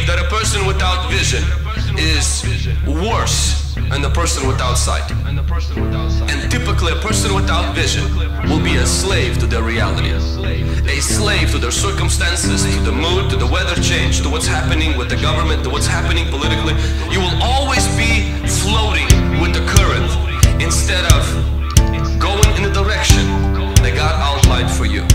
believe that a person without vision is worse than the person without sight. And typically a person without vision will be a slave to their reality, a slave to their circumstances, to the mood, to the weather change, to what's happening with the government, to what's happening politically. You will always be floating with the current instead of going in the direction that God outlined for you.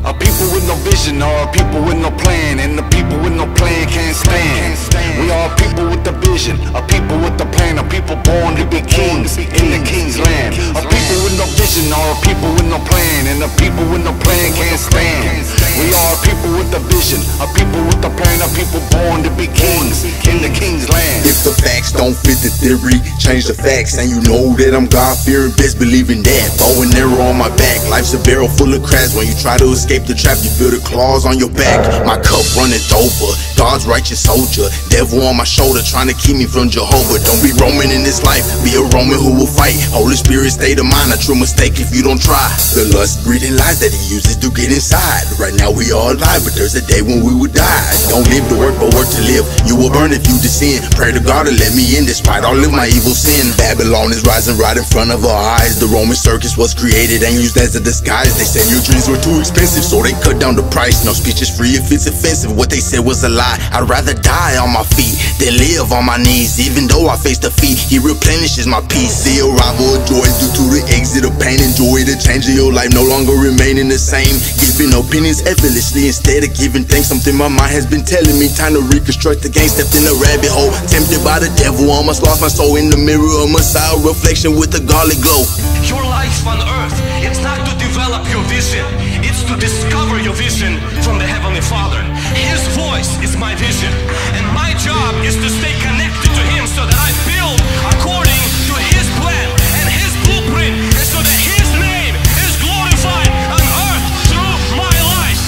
A people with no vision are people with no plan, and the people with no plan can't stand. We are people with a vision, a people with a plan, a people born to be kings in the king's land. A people with no vision are people with no plan, and the people with no plan can't stand. We are people with a vision, a people with a plan, a people born to be kings in the king's land. If the facts don't fit the theory, change the facts, and you know that I'm God-fearing, best believe in that. Bow and arrow on my back, life's a barrel full of crabs. When you try to escape the trap, you feel the claws on your back. My cup runneth over, God's righteous soldier. Devil on my shoulder, trying to keep me from Jehovah. Don't be Roman in this life, be a Roman who will fight. Holy Spirit, state of mind, a true mistake if you don't try. The lust, greed, and lies that he uses to get inside. Right now we all alive, but there's a day when we will die. Don't live to work, but work to live. You will burn if you descend. Pray to God to let me in, despite all of my evil sin. Babylon is rising right in front of our eyes. The Roman circus was created and used as a disguise. They said your dreams were too expensive, so they cut down the price. No speech is free if it's offensive. What they said was a lie. I'd rather die on my feet than live on my knees. Even though I face defeat, he replenishes my peace. The arrival of joy due to the exit of pain. Enjoy the change of your life, no longer remaining the same. Giving opinions effortlessly instead of giving thanks. Something my mind has been telling me, time to reconstruct the game. Stepped in a rabbit hole, tempted by the devil. Almost lost my soul in the mirror of Messiah, reflection with a godly glow. Your life on earth, it's not to develop your vision, it's to discover your vision from the Heavenly Father. His voice is my vision, and my job is to stay connected to Him so that I build according to His plan and His blueprint, and so that His name is glorified on earth through my life.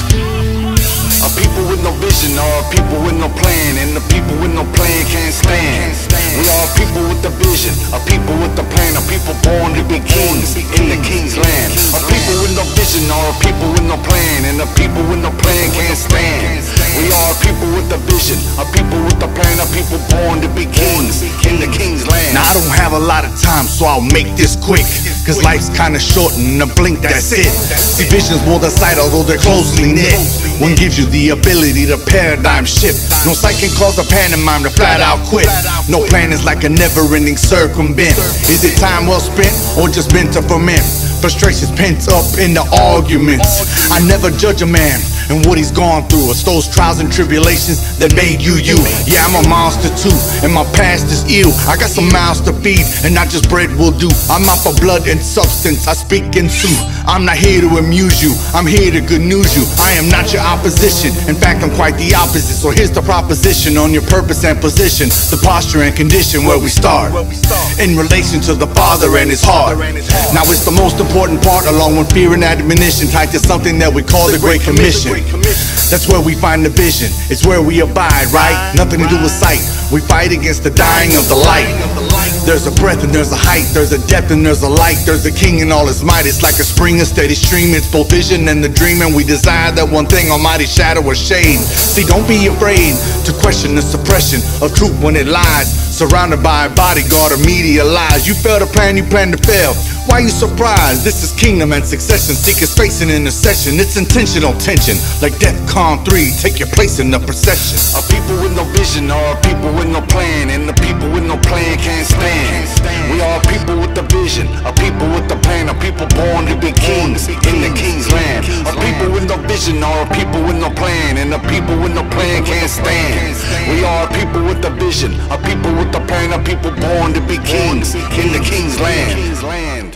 A people with no vision are people with no plan, and the people with no plan can't stand. We are people with a vision, a people with a plan, a people born to be kings in the king's land. A people with no vision are people with no plan, and the people with no plan can't stand. We are people with a vision, a people with a plan, a people born to be kings in the king's land. Now I don't have a lot of time, so I'll make this quick, cause life's kinda short, in a blink that's it. See, vision's more than sight, although they're closely knit. One gives you the ability to paradigm shift. No sight can cause a pantomime to flat out quit. No plan is like a never-ending circumvent. Is it time well spent, or just meant to ferment? Frustrations pent up in the arguments. I never judge a man and what he's gone through. It's those trials and tribulations that made you you. Yeah, I'm a monster too, and my past is ill. I got some mouths to feed, and not just bread will do. I'm out for blood and substance, I speak in truth. I'm not here to amuse you, I'm here to good news you. I am not your opposition, in fact I'm quite the opposite. So here's the proposition on your purpose and position, the posture and condition where we start, in relation to the Father and His heart. Now it's the most important part, along with fear and admonition, tied to something that we call the Great Commission. That's where we find the vision, it's where we abide, right? Nothing to do with sight, we fight against the dying of the light. There's a breath and there's a height, there's a depth and there's a light. There's a king in all his might, it's like a spring, a steady stream. It's both vision and the dream, and we desire that one thing, almighty shadow or shade. See, don't be afraid to question the suppression of truth when it lies, surrounded by a bodyguard of media lies. You fail to plan, you plan to fail. Why you surprised? This is kingdom and succession. Seek His face in intercession. It's intentional tension, like DEFCON 3. Take your place in the procession. A people with no vision are people with no plan, and the people with no plan can't stand. We are people with a vision, a people with a plan, a people born to be kings in the king's land. A people with no vision are people with no plan, and the people with no plan can't stand. We are people with a vision, a people with a plan, a people born to be kings in the king's land.